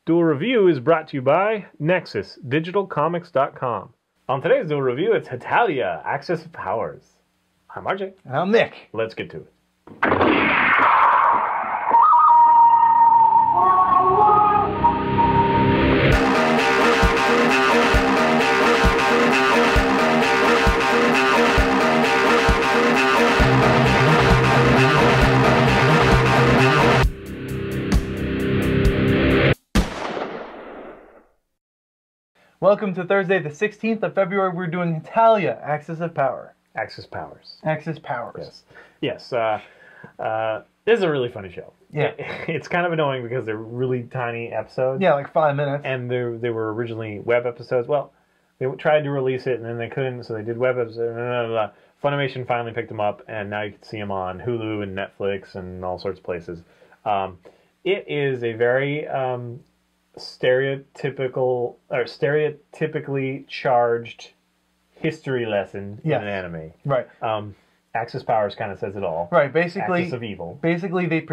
Duel Review is brought to you by NexusDigitalComics.com. On today's Duel Review, it's Hetalia, Axis of Powers. I'm RJ. And I'm Nick. Let's get to it. Welcome to Thursday, the 16th of February. We're doing Hetalia, Axis of Power. Axis Powers. Axis Powers. Yes. This is a really funny show. Yeah. It's kind of annoying because they're really tiny episodes. Yeah, like 5 minutes. And they were originally web episodes. Well, they tried to release it and then they couldn't, so they did web episodes. Blah, blah, blah. Funimation finally picked them up, and now you can see them on Hulu and Netflix and all sorts of places. It is a very stereotypically charged history lesson in an anime. Right. Axis Powers kind of says it all. Right. Basically, Axis of evil. Basically, they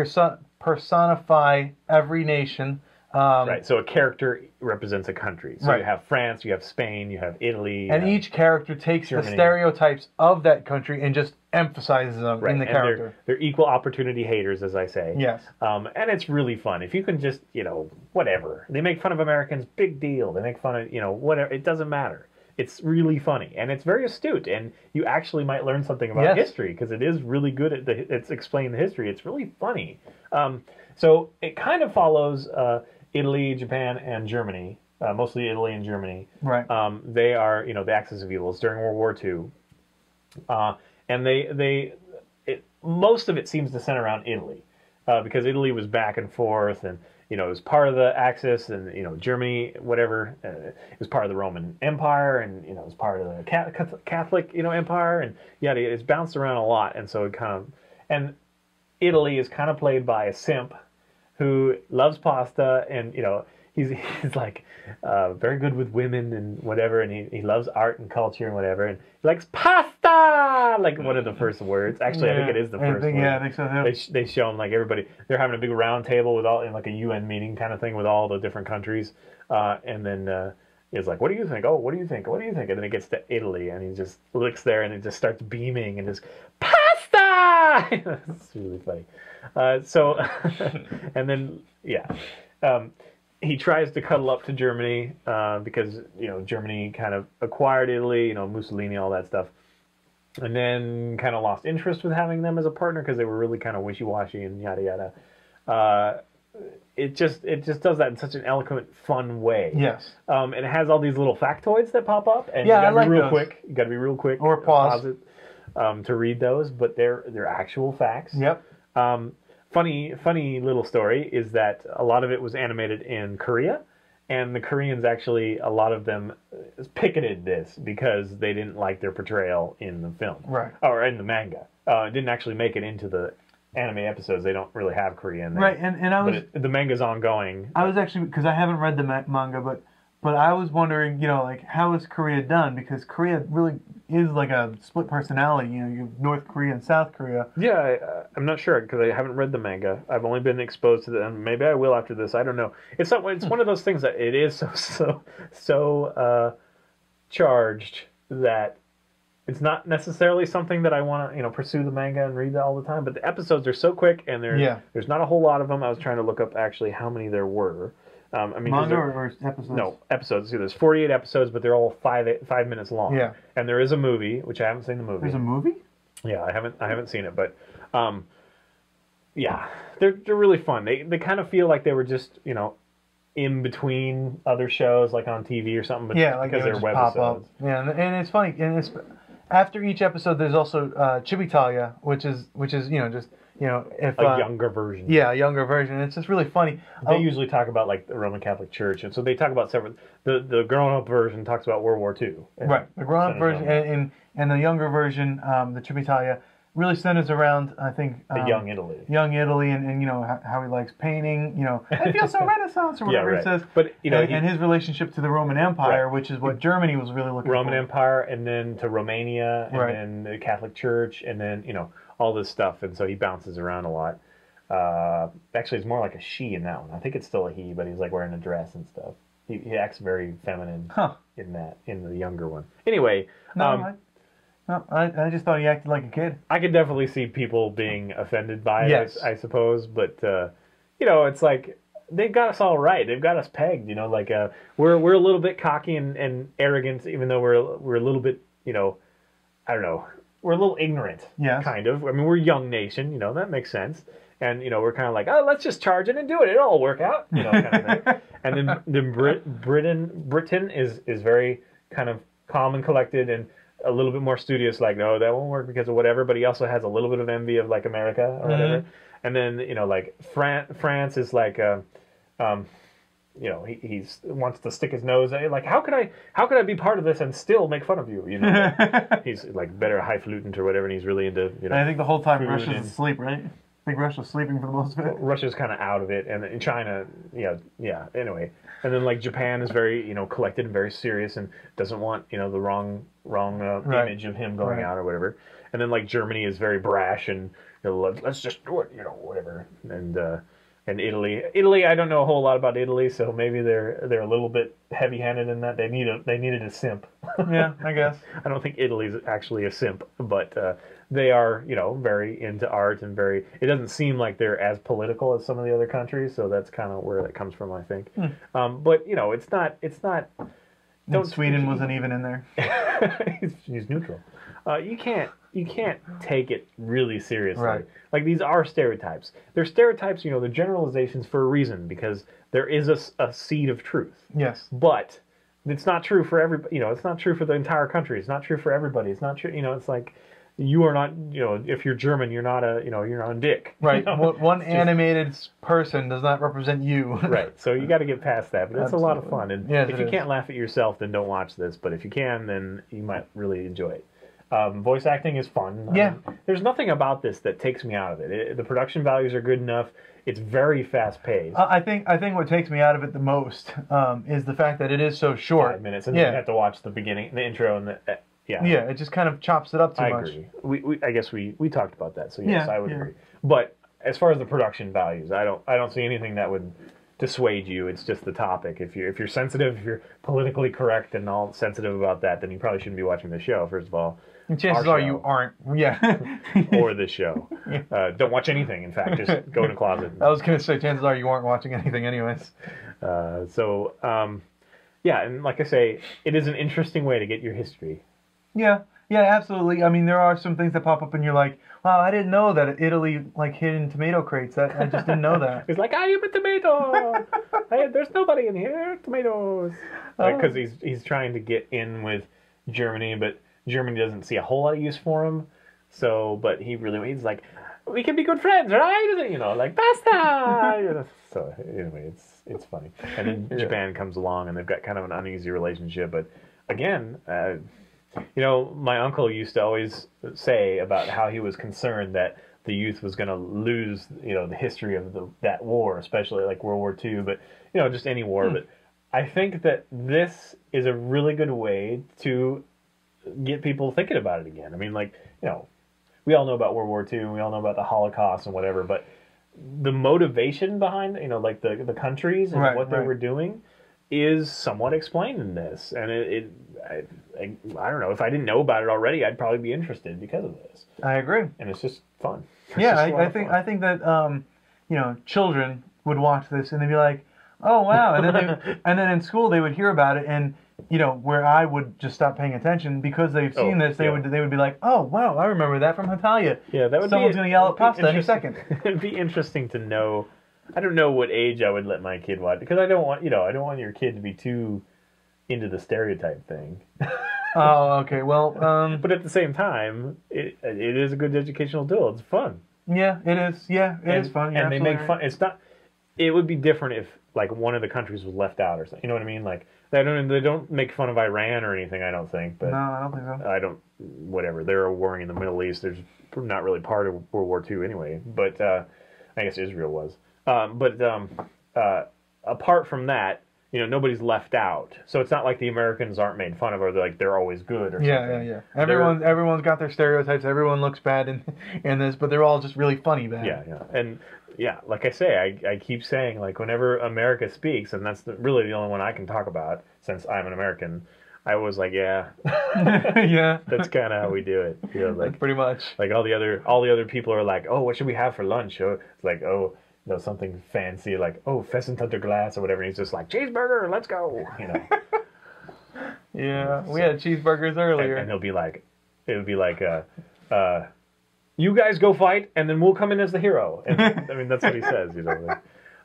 personify every nation. Right. So a character represents a country. So right. You have France, you have Spain, you have Italy. And each character takes Germany. The stereotypes of that country and just emphasizes them in the character. They're equal opportunity haters, as I say. Yes. And it's really fun. If you can just, whatever. They make fun of Americans, big deal. They make fun of, whatever. It doesn't matter. It's really funny. And it's very astute. And you actually might learn something about history, because it is really good at it's explaining the history. It's really funny. So it kind of follows Italy, Japan, and Germany. Mostly Italy and Germany. Right. They are, the axis of evil. It's during World War II. And most of it seems to center around Italy, because Italy was back and forth, and it was part of the Axis, and Germany, whatever, it was part of the Roman Empire, and it was part of the Catholic, Empire, and it's bounced around a lot, and so and Italy is kind of played by a simp who loves pasta, and he's like very good with women and whatever, and he loves art and culture and whatever, and he likes pasta, like one of the first words. Actually, I think it is the first word. Yeah, I think so. Yeah. They show him, like, everybody, they're having a big round table with all, in like a UN meeting kind of thing with all the different countries, and then he's like, what do you think? Oh, what do you think? What do you think? And then it gets to Italy, and he just looks there, and it just starts beaming, and just, pasta! It's really funny. And then, he tries to cuddle up to Germany because, Germany kind of acquired Italy, Mussolini, all that stuff. And then kind of lost interest with having them as a partner because they were really kind of wishy-washy and yada yada. It just does that in such an eloquent, fun way. Yes. And it has all these little factoids that pop up, and you gotta be real quick. You got to be real quick or pause it to read those, but they're actual facts. Yep. Funny little story is that a lot of it was animated in Korea, and the Koreans actually, a lot of them picketed this because they didn't like their portrayal in the film. Right. Or in the manga. It didn't actually make it into the anime episodes. They don't really have Korean there. Right, and I was... But the manga's ongoing. I was actually, because I haven't read the manga, but I was wondering, like, how is Korea done? Because Korea really is like a split personality. You have North Korea and South Korea. Yeah, I'm not sure because I haven't read the manga. I've only been exposed to them. Maybe I will after this. I don't know. It's one of those things that it is so charged that it's not necessarily something that I want to pursue the manga and read that all the time. But the episodes are so quick, and there's not a whole lot of them. I was trying to look up actually how many there were. Manga or episodes? No, episodes. See, there's 48 episodes, but they're all 5 minutes long. Yeah. And there is a movie, which I haven't seen the movie. There's a movie? Yeah, I haven't seen it, but they're really fun. They kind of feel like they were just in between other shows, like on TV or something. But like because they're webisodes. Yeah, and it's funny, and it's after each episode, there's also Chibitalia, which is just. If a younger version. Yeah, a younger version. It's just really funny. They usually talk about like the Roman Catholic Church, and so they talk about several. The grown-up version talks about World War II. Right, the grown-up version and the younger version, the Chibitalia, really centers around, I think, young Italy. Young Italy, and how he likes painting. I feel so Renaissance or whatever it says. But and his relationship to the Roman Empire, which is what Germany was really looking for. Roman Empire, and then to Romania, and then the Catholic Church, and then all this stuff, and so he bounces around a lot. Actually, it's more like a she in that one. I think it's still a he, but he's like wearing a dress and stuff. He acts very feminine in the younger one. Anyway, I just thought he acted like a kid. I could definitely see people being offended by it, Yes. I suppose, but you know, it's like they've got us all right. They've got us pegged. You know, like we're a little bit cocky and arrogant, even though we're a little bit, you know, I don't know, we're a little ignorant, kind of. I mean, we're a young nation, you know, that makes sense. And, you know, we're kind of like, oh, let's just charge it and do it. It'll all work out, you know, kind of thing. And then Britain is very kind of calm and collected and a little bit more studious, like, no, that won't work because of whatever. But he also has a little bit of envy of, like, America or whatever. And then, you know, like, France is like, you know, he wants to stick his nose in. Like, how could I be part of this and still make fun of you? You know, like, he's, like, better highfalutin or whatever, and he's really into, you know. And I think the whole time Russia's asleep, right? I think Russia's sleeping for the most of it. Russia's kind of out of it, and in China, yeah. Anyway, and then like Japan is very, you know, collected and very serious, and doesn't want, you know, the wrong image of him going out or whatever. And then like Germany is very brash and, you know, let's just do it, you know, whatever. And Italy, I don't know a whole lot about Italy, so maybe they're a little bit heavy-handed in that they needed a simp. Yeah, I guess. I don't think Italy's actually a simp, but they are, you know, very into art and very. It doesn't seem like they're as political as some of the other countries, so that's kind of where that comes from, I think. But you know, it's not. Sweden wasn't even in there. he's neutral. You can't take it really seriously. Right. Like, these are stereotypes. They're stereotypes, you know, they're generalizations for a reason, because there is a seed of truth. Yes. But it's not true for everybody. You know, it's not true for the entire country. It's not true for everybody. It's not true. You know, it's like, you are not, you know, if you're German, you're not a dick. Right. You know? One animated person does not represent you. Right. So you got to get past that. But it's a lot of fun. And yes, if you can't laugh at yourself, then don't watch this. But if you can, then you might really enjoy it. Voice acting is fun. Yeah. There's nothing about this that takes me out of it. The production values are good enough. It's very fast paced. I think what takes me out of it the most is the fact that it is so short. 5 minutes, and then you have to watch the beginning, the intro, and the yeah. It just kind of chops it up too much. I agree. I guess we talked about that. So yes, I would agree. But as far as the production values, I don't see anything that would dissuade you. It's just the topic. If you're sensitive, if you're politically correct and all sensitive about that, then you probably shouldn't be watching the show. First of all. And chances are you aren't. Yeah. Or this show. Don't watch anything, in fact. Just go in a closet. I was going to say, chances are you aren't watching anything anyways. Yeah, and like I say, it is an interesting way to get your history. Yeah, absolutely. I mean, there are some things that pop up and you're like, wow, I didn't know that Italy, like, hid in tomato crates. I just didn't know that. He's like, I am a tomato. There's nobody in here. Tomatoes. Because he's trying to get in with Germany, but Germany doesn't see a whole lot of use for him. So, but he's like, we can be good friends, right? You know, like, pasta. So anyway, it's funny. And then Japan comes along, and they've got kind of an uneasy relationship. But again, you know, my uncle used to always say about how he was concerned that the youth was going to lose, you know, the history of that war, especially like World War II, but, you know, just any war. But I think that this is a really good way to get people thinking about it again. I mean, like, you know, we all know about World War II, and we all know about the Holocaust and whatever, but the motivation behind, you know, like the countries and what they were doing is somewhat explained in this. And I don't know, if I didn't know about it already, I'd probably be interested because of this. I agree. And it's just fun. I think that you know, children would watch this and they'd be like, oh wow, and then in school they would hear about it, and you know, where I would just stop paying attention because they've seen this, they would be like, oh wow, I remember that from Hetalia. Yeah, that would someone's going to yell at pasta any second. It'd be interesting to know. I don't know what age I would let my kid watch, because I don't want your kid to be too into the stereotype thing. Oh, okay. Well, but at the same time, it is a good educational tool. It's fun. Yeah, it is. Yeah, it is fun. And they make fun. It's not. It would be different if like one of the countries was left out or something. You know what I mean? Like they don't make fun of Iran or anything. I don't think. But no, I don't think so. Whatever. They're warring in the Middle East. There's not really part of World War II anyway. But I guess Israel was. Apart from that, you know, nobody's left out. So it's not like the Americans aren't made fun of, or they're always good or something. Yeah. Everyone's got their stereotypes. Everyone looks bad in this, but they're all just really funny bad. Yeah. And yeah, like I say, I keep saying, like, whenever America speaks, and that's really the only one I can talk about since I'm an American, I was like, yeah, Yeah. that's kind of how we do it. You know, like Pretty much. like all the other people are like, oh, what should we have for lunch? Oh, it's like, oh, you know, something fancy, like, oh, pheasant under glass or whatever. And he's just like, cheeseburger, let's go. You know. Yeah, we had cheeseburgers earlier. And it would be like, you guys go fight, and then we'll come in as the hero. And I mean, that's what he says, you know.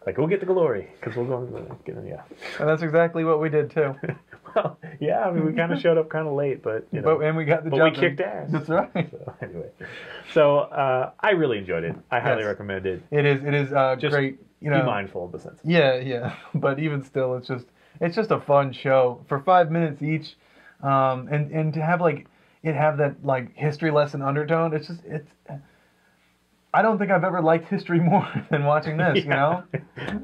Like we'll get the glory because we'll go. Yeah. And that's exactly what we did too. Well, yeah, I mean, we kind of showed up kind of late, but you know, and we got the but job we kicked ass. That's right. So, anyway, so I really enjoyed it. I highly recommend it. It is Just great. You know, be mindful of the sense. Yeah. But even still, it's just a fun show for 5 minutes each, and to have that like history lesson undertone. It's I don't think I've ever liked history more than watching this. You know.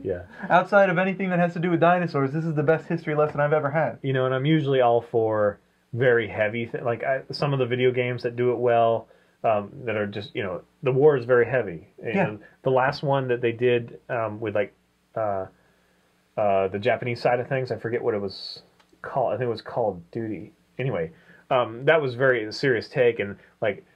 Yeah. Outside of anything that has to do with dinosaurs, this is the best history lesson I've ever had. You know, and I'm usually all for very heavy some of the video games that do it well, that are just, you know, the war is very heavy. And the last one that they did with like the Japanese side of things, I forget what it was called. I think it was Call of Duty. Anyway, that was very serious take, and like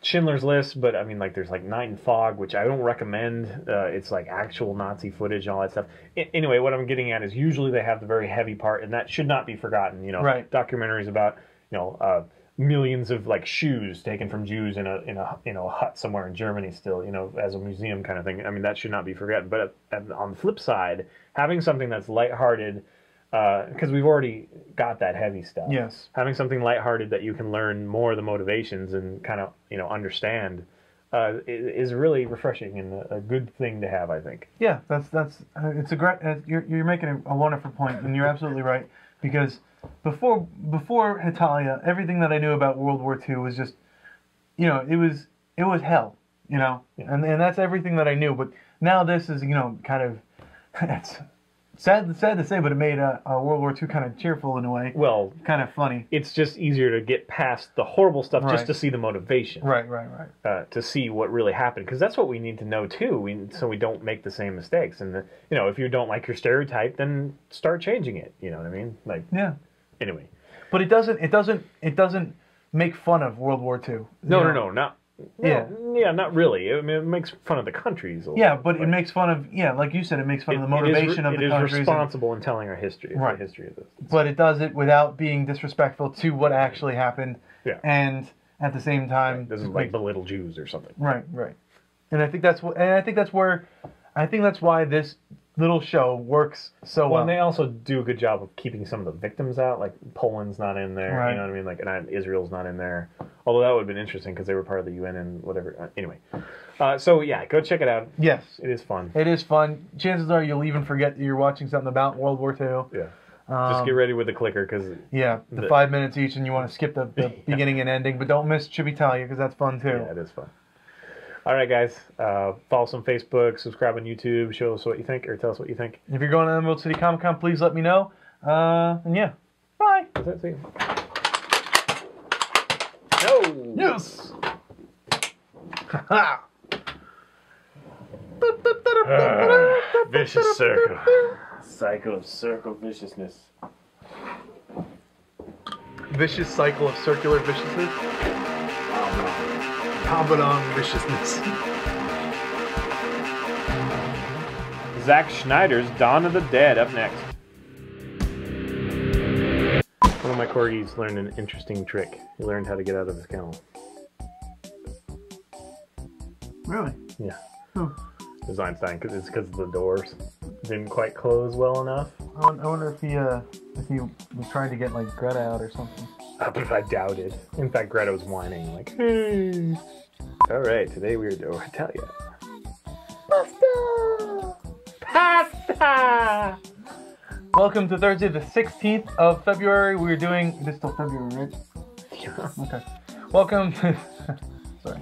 Schindler's List, but I mean, like, there's like Night and Fog, which I don't recommend. It's like actual Nazi footage and all that stuff. Anyway, what I'm getting at is usually they have the very heavy part, and that should not be forgotten. You know, documentaries about, you know, millions of like shoes taken from Jews in a hut somewhere in Germany still, you know, as a museum kind of thing. I mean, that should not be forgotten. But on the flip side, having something that's lighthearted, because we've already got that heavy stuff. Yes. Having something lighthearted that you can learn more of the motivations and kind of, you know, understand is really refreshing and a good thing to have, I think. Yeah, it's a great. You're making a wonderful point, and you're absolutely right. Because before Hetalia, everything that I knew about World War II was just, you know, it was hell, you know, and that's everything that I knew. But now this is, you know, kind of it's sad to say, but it made a World War II kind of cheerful in a way. Well, kind of funny. It's just easier to get past the horrible stuff just to see the motivation. Right. To see what really happened, because that's what we need to know too. So we don't make the same mistakes. And you know, if you don't like your stereotype, then start changing it. You know what I mean? Like, yeah. Anyway, but it doesn't make fun of World War II. No, not really. I mean, it makes fun of the countries. But it makes fun of, like you said, it makes fun of the motivation of the countries. It is responsible in telling our history, the history of this. But it does it without being disrespectful to what actually happened. Yeah. And at the same time, this is like belittle Jews or something. Right. And I think that's why this little show works so well. Well, and they also do a good job of keeping some of the victims out. Like Poland's not in there, you know what I mean? Like, and Israel's not in there. Although that would have been interesting because they were part of the UN and whatever. Anyway, so yeah, go check it out. Yes, it is fun. It is fun. Chances are you'll even forget that you're watching something about World War II. Yeah. Just get ready with the clicker because the 5 minutes each, and you want to skip the beginning and ending, but don't miss Hetalia because that's fun too. Yeah, it is fun. All right, guys. Follow us on Facebook, subscribe on YouTube, show us what you think, or tell us what you think. If you're going to Emerald City Comic Con, please let me know. And yeah, bye. That's it. No. Yes. Vicious circle. Cycle of circle viciousness. Vicious cycle of circular viciousness. Abaddon viciousness. Zack Schneider's Dawn of the Dead up next. One of my corgis learned an interesting trick. He learned how to get out of his kennel. Really? Yeah. It was Einstein, because the doors didn't quite close well enough. I wonder if he was trying to get like Greta out or something. But I doubt it. In fact, Greta was whining like, "Hey." All right, today we are doing Hetalia. Pasta! Welcome to Thursday, the 16th of February. We're doing. It is still February, right? Yeah. Okay. Welcome. Sorry.